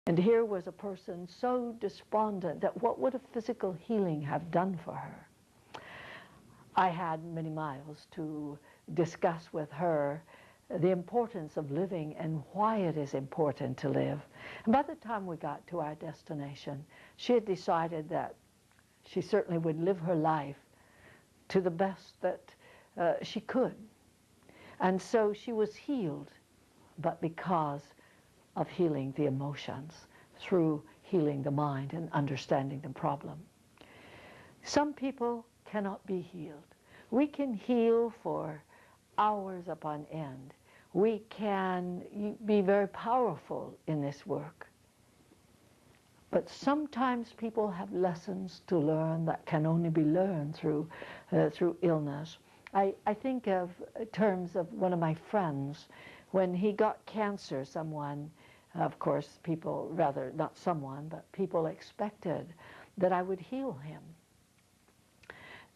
And here was a person so despondent that what would a physical healing have done for her? I had many miles to discuss with her the importance of living and why it is important to live. And by the time we got to our destination, she had decided that she certainly would live her life to the best that she could. And so she was healed, but because of healing the emotions, through healing the mind and understanding the problem. Some people cannot be healed. We can heal for hours upon end. We can be very powerful in this work. But sometimes people have lessons to learn that can only be learned through illness. I think of terms of one of my friends. When he got cancer, someone, of course, people, rather not someone, but people expected that I would heal him.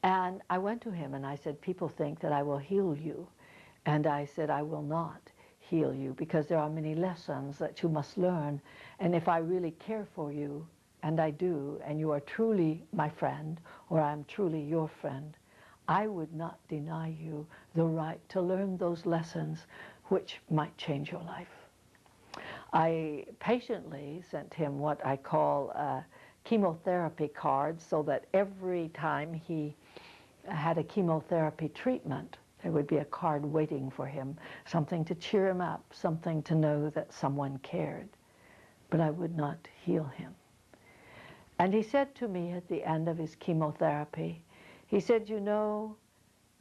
And I went to him and I said, people think that I will heal you. And I said, I will not heal you because there are many lessons that you must learn. And if I really care for you, and I do, and you are truly my friend, or I'm truly your friend, I would not deny you the right to learn those lessons which might change your life. I patiently sent him what I call a chemotherapy card, so that every time he had a chemotherapy treatment, there would be a card waiting for him, something to cheer him up, something to know that someone cared. But I would not heal him. And he said to me at the end of his chemotherapy, he said, you know,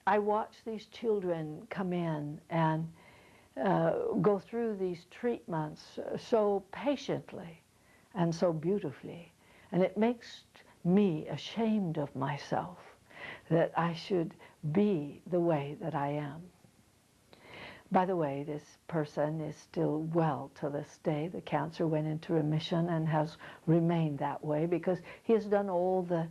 I watch these children come in and go through these treatments so patiently and so beautifully. And it makes me ashamed of myself that I should be the way that I am. By the way, this person is still well to this day. The cancer went into remission and has remained that way because he has done all the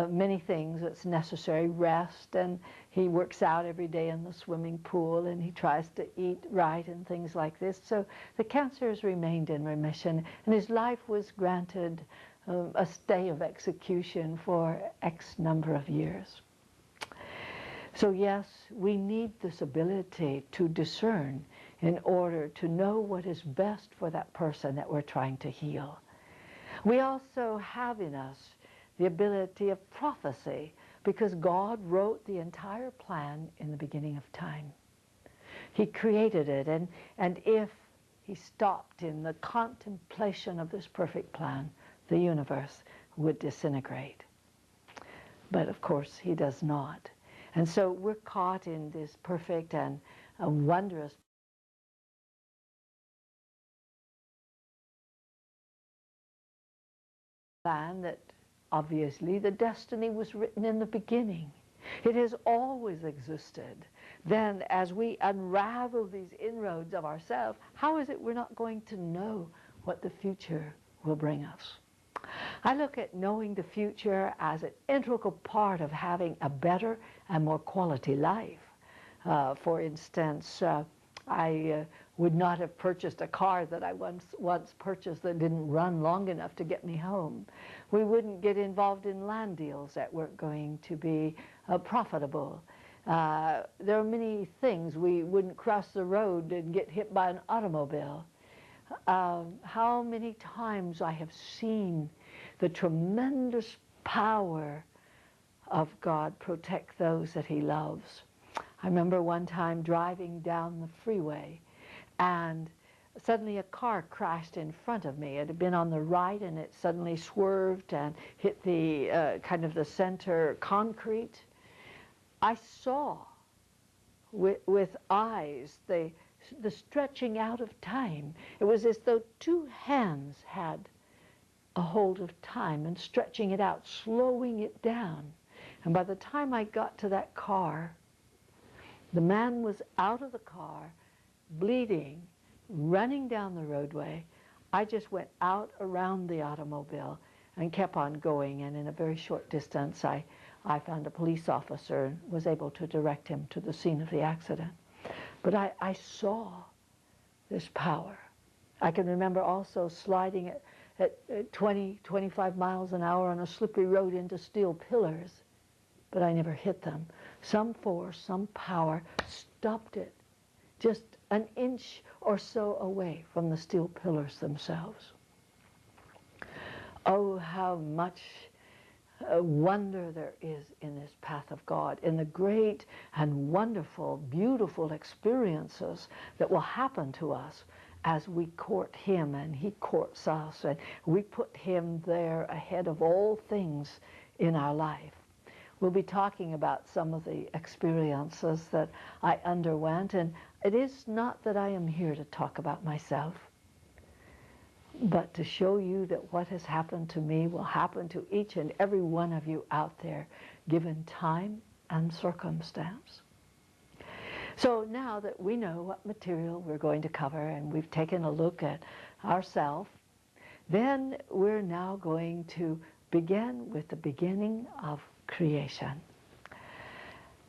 many things that's necessary, rest, and he works out every day in the swimming pool, and he tries to eat right and things like this. So the cancer has remained in remission, and his life was granted a stay of execution for X number of years. So yes, we need this ability to discern in order to know what is best for that person that we're trying to heal. We also have in us the ability of prophecy, because God wrote the entire plan in the beginning of time. He created it, and if he stopped in the contemplation of this perfect plan, the universe would disintegrate. But of course, he does not. And so we're caught in this perfect and wondrous plan that obviously the destiny was written in the beginning. It has always existed. Then as we unravel these inroads of ourselves, how is it we're not going to know what the future will bring us? I look at knowing the future as an integral part of having a better and more quality life. For instance, I would not have purchased a car that I once purchased that didn't run long enough to get me home. We wouldn't get involved in land deals that weren't going to be profitable. There are many things. We wouldn't cross the road and get hit by an automobile. How many times I have seen the tremendous power of God protect those that he loves. I remember one time driving down the freeway, and suddenly a car crashed in front of me. It had been on the right, and it suddenly swerved and hit the kind of the center concrete. I saw with eyes the stretching out of time. It was as though two hands had a hold of time and stretching it out, slowing it down. And by the time I got to that car, the man was out of the car, bleeding, running down the roadway. I just went out around the automobile and kept on going, and in a very short distance I found a police officer and was able to direct him to the scene of the accident. But I saw this power. I can remember also sliding at 20, 25 miles an hour on a slippery road into steel pillars, but I never hit them. Some force, some power stopped it just an inch or so away from the steel pillars themselves. Oh, how much wonder there is in this path of God, in the great and wonderful, beautiful experiences that will happen to us as we court Him and He courts us, and we put Him there ahead of all things in our life. We'll be talking about some of the experiences that I underwent, and it is not that I am here to talk about myself, but to show you that what has happened to me will happen to each and every one of you out there, given time and circumstance. So now that we know what material we're going to cover and we've taken a look at ourselves, then we're now going to begin with the beginning of creation.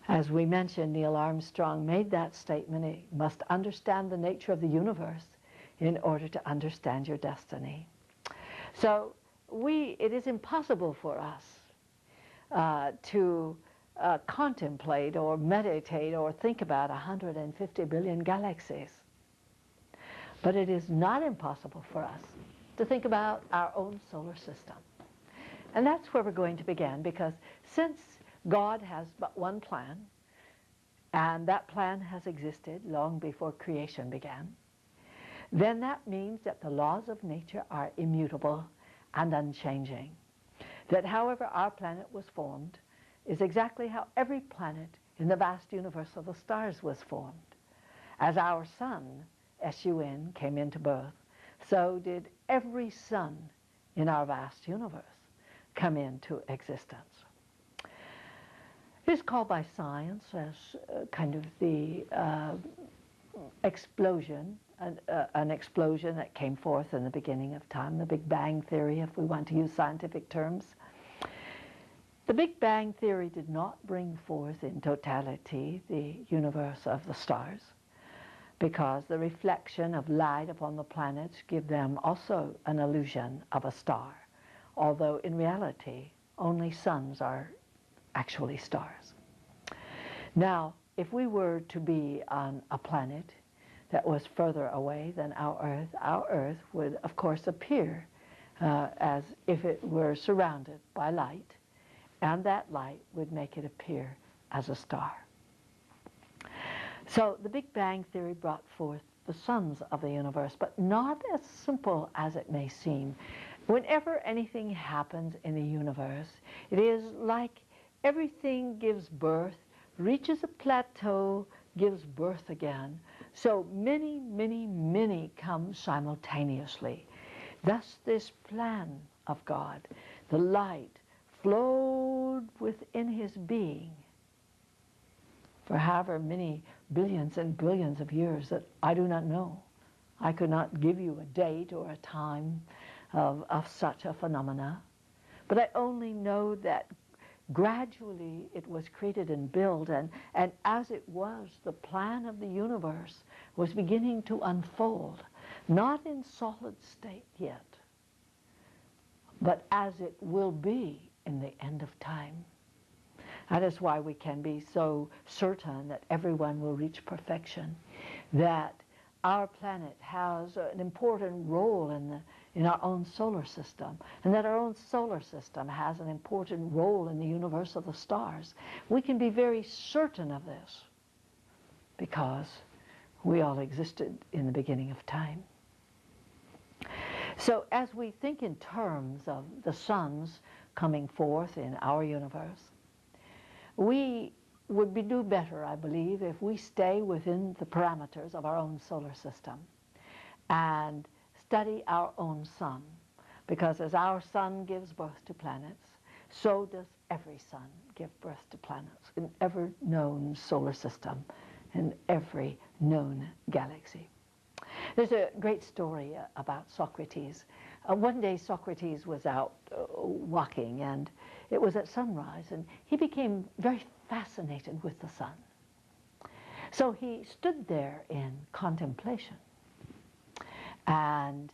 As we mentioned, Neil Armstrong made that statement, you must understand the nature of the universe in order to understand your destiny. So it is impossible for us to contemplate or meditate or think about 150 billion galaxies. But it is not impossible for us to think about our own solar system. And that's where we're going to begin, because since God has but one plan, and that plan has existed long before creation began, then that means that the laws of nature are immutable and unchanging. That however our planet was formed is exactly how every planet in the vast universe of the stars was formed. As our sun, S-U-N, came into birth, so did every sun in our vast universe come into existence. It is called by science as kind of the explosion, an explosion that came forth in the beginning of time, the Big Bang Theory, if we want to use scientific terms. The Big Bang Theory did not bring forth in totality the universe of the stars, because the reflection of light upon the planets give them also an illusion of a star, although in reality only suns are actually stars. Now, if we were to be on a planet that was further away than our Earth would of course appear as if it were surrounded by light, and that light would make it appear as a star. So the Big Bang Theory brought forth the suns of the universe, but not as simple as it may seem. Whenever anything happens in the universe, it is like everything gives birth, reaches a plateau, gives birth again. So many, many, many come simultaneously. Thus this plan of God, the light flowed within His being for however many billions and billions of years that I do not know. I could not give you a date or a time of such a phenomena, but I only know that gradually it was created and built, and as it was, the plan of the universe was beginning to unfold, not in solid state yet, but as it will be in the end of time. That is why we can be so certain that everyone will reach perfection, that our planet has an important role in our own solar system, and that our own solar system has an important role in the universe of the stars. We can be very certain of this because we all existed in the beginning of time. So as we think in terms of the suns coming forth in our universe, we would do better, I believe, if we stay within the parameters of our own solar system and study our own sun, because as our sun gives birth to planets, so does every sun give birth to planets in every known solar system, in every known galaxy. There's a great story about Socrates. One day Socrates was out walking, and it was at sunrise, and he became very fascinated with the sun. So he stood there in contemplation, and